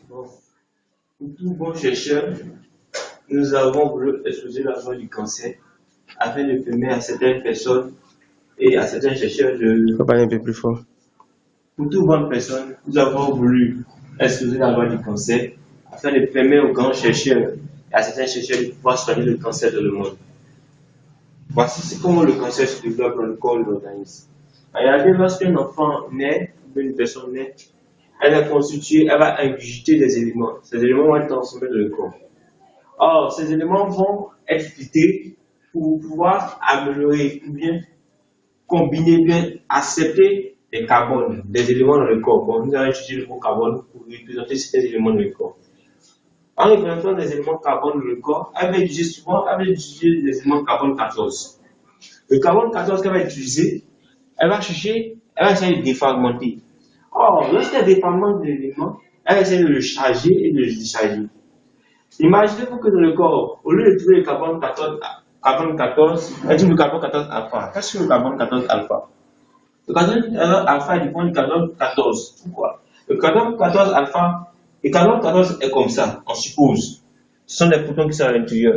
Bon. Pour tout bon chercheur, nous avons voulu exposer la voie du cancer afin de permettre à certaines personnes et à certains chercheurs de. Faut parler un peu plus fort. Pour toute bonne personne, nous avons voulu exposer la voie du cancer afin de permettre aux grands chercheurs et à certains chercheurs de pouvoir soigner le cancer dans le monde. Voici comment le cancer se développe dans le corps de l'organisme. Regardez, lorsqu'un enfant naît, ou une personne naît, elle est constituée, elle va ingurgiter des éléments. Ces éléments vont être transformés dans le corps. Or, ces éléments vont être filtrés pour pouvoir améliorer ou bien combiner, bien accepter des carbones, des éléments dans le corps. Bon, nous allons utiliser le mot carbone pour représenter ces éléments dans le corps. En représentant des éléments carbone dans le corps, elle va utiliser des éléments carbone 14. Le carbone 14 qu'elle va utiliser, elle va essayer de défragmenter. Or, lorsqu'elle défragmente l'élément, elle va essayer de le charger et de le décharger. Imaginez-vous que dans le corps, au lieu de trouver le carbone 14, elle trouve le carbone 14 alpha. Qu'est-ce que le carbone 14 alpha? Le carbone alpha dépend du carbone 14. Pourquoi? Le carbone 14 alpha, le carbone 14 est comme ça, on suppose. Ce sont des photons qui sont à l'intérieur.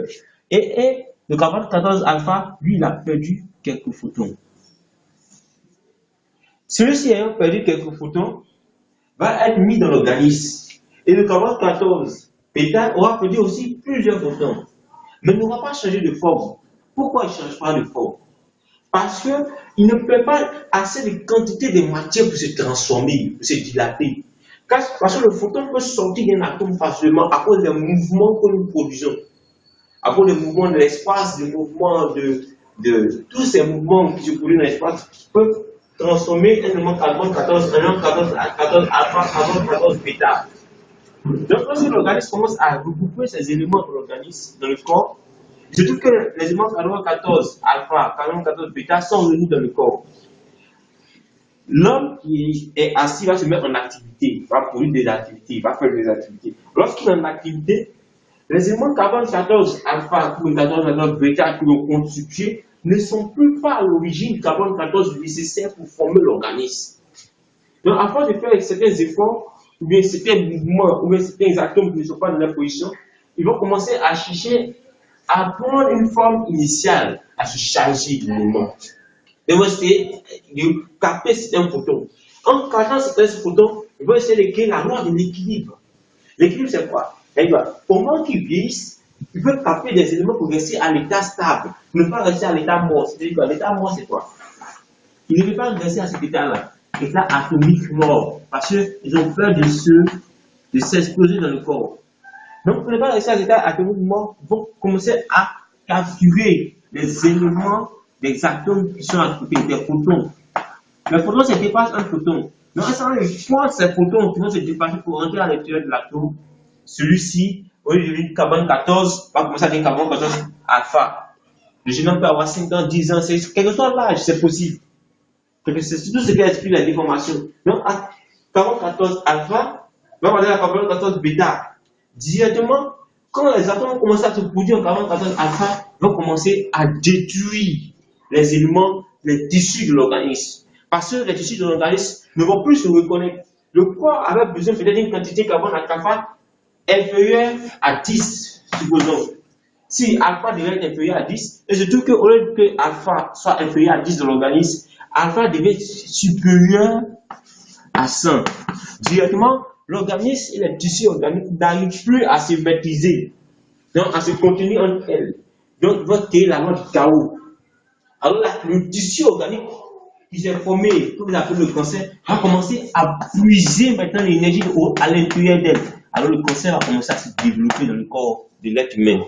Et le carbone 14 alpha, lui, il a perdu quelques photons. Celui-ci ayant perdu quelques photons, va être mis dans l'organisme. Et le carbone 14 bêta aura perdu aussi plusieurs photons. Mais n'aura pas changé de forme. Pourquoi il ne change pas de forme? Parce qu'il ne peut pas assez de quantité de matière pour se transformer, pour se dilater. Parce que le photon peut sortir d'un atome facilement à cause des mouvements que nous produisons. À cause des mouvements de l'espace, des mouvements de tous ces mouvements qui se produisent dans l'espace qui peuvent transformer un élément carbone 14, un élément carbone 14 alpha, carbone 14 bêta. Donc, lorsque l'organisme commence à regrouper ces éléments dans l'organisme, dans le corps, il se trouve que les éléments carbone 14 alpha, carbone 14 bêta sont réunis dans le corps. L'homme qui est assis va se mettre en activité, va produire des activités, va faire des activités. Lorsqu'il est en activité, les éléments carbone 14 alpha, carbone 14 bêta qui l'ont constitué ne sont plus pas à l'origine carbone 14 nécessaire pour former l'organisme. Donc, à force de faire certains efforts, ou bien certains mouvements, ou bien certains atomes qui ne sont pas dans leur position, ils vont commencer à chercher à prendre une forme initiale, à se charger du mouvement. Ils vont essayer de capter certains photons. En captant certains photons, ils vont essayer de créer la loi de l'équilibre. L'équilibre, c'est quoi? Au moment qu'ils vieillissent, ils peuvent capter des éléments pour rester à l'état stable, ne pas rester à l'état mort. C'est-à-dire que l'état mort, c'est quoi? Ils ne peuvent pas rester à cet état-là, état atomique mort, parce qu'ils ont peur de s'exploser dans le corps. Donc, pour ne pas rester à cet état atomique mort, ils vont commencer à capturer les éléments des atomes qui sont à côté, des photons. Les photons se dépassent un photon. Donc, ils prennent ces photons qui vont se dépasser pour entrer à l'intérieur de l'atome. Celui-ci, au lieu de devenir carbone 14, va commencer à devenir carbone 14 alpha. Le jeune homme peut avoir 5 ans, 10 ans, quel que soit l'âge, c'est possible. C'est tout ce qui explique la déformation. Donc, carbone 14 alpha va passer à carbone 14 bêta. Directement, quand les atomes commencent à se produire en carbone 14 alpha, ils vont commencer à détruire les éléments, les tissus de l'organisme. Parce que les tissus de l'organisme ne vont plus se reconnaître. Le corps avait besoin peut-être d'une quantité de carbone alpha inférieure à 10, supposons. Si alpha devait être inférieur à 10, et surtout qu'au lieu que alpha soit inférieur à 10 dans l'organisme, alpha devait être supérieur à 100. Directement, l'organisme et les tissus organiques n'arrivent plus à se maîtriser, donc à se contenir entre elles. Donc, il va créer la loi du chaos. Alors là, le tissu organique qui s'est formé, comme on appelle le cancer, va commencer à puiser maintenant l'énergie à l'intérieur d'elle. Alors le cancer va commencer à se développer dans le corps de l'être humain.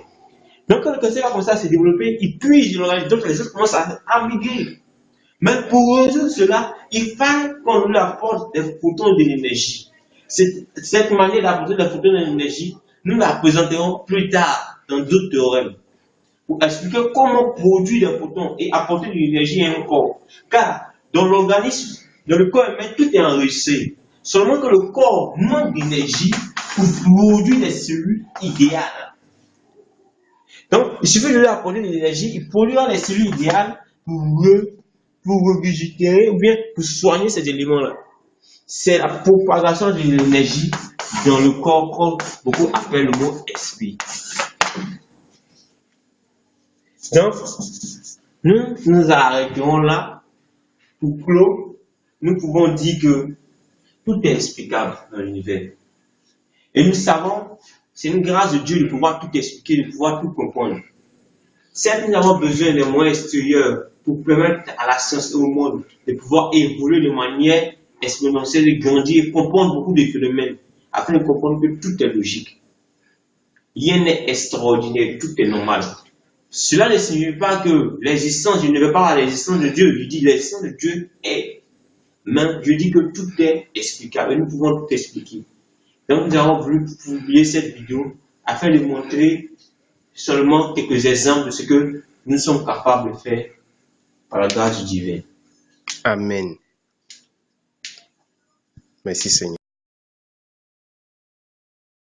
Donc quand le cancer va commencer à se développer, il puise l'organisme, donc les choses commencent à migrer. Mais pour résoudre cela, il faut qu'on lui apporte des photons de l'énergie. Cette manière d'apporter des photons de l'énergie, nous la présenterons plus tard dans d'autres théorèmes, pour expliquer comment produire des photons et apporter de l'énergie à un corps. Car dans l'organisme, dans le corps humain, tout est enregistré. Seulement que le corps manque d'énergie pour produire des cellules idéales. Donc, il suffit de lui apporter de l'énergie, il produira les cellules idéales pour régénérer ou bien pour soigner ces éléments-là. C'est la propagation de l'énergie dans le corps, comme beaucoup appellent le mot esprit. Donc, nous nous arrêterons là pour clore. Nous pouvons dire que tout est explicable dans l'univers. Et nous savons, c'est une grâce de Dieu de pouvoir tout expliquer, de pouvoir tout comprendre. Certes, nous avons besoin des moyens extérieurs pour permettre à la science et au monde de pouvoir évoluer de manière exponentielle, de grandir et comprendre beaucoup de phénomènes, afin de comprendre que tout est logique. Rien n'est extraordinaire, tout est normal. Cela ne signifie pas que l'existence, je ne veux pas parler de l'existence de Dieu, je dis l'existence de Dieu est, mais je dis que tout est explicable et nous pouvons tout expliquer. Donc nous avons voulu publier cette vidéo afin de montrer seulement quelques exemples de ce que nous sommes capables de faire par la grâce du divin. Amen. Merci Seigneur.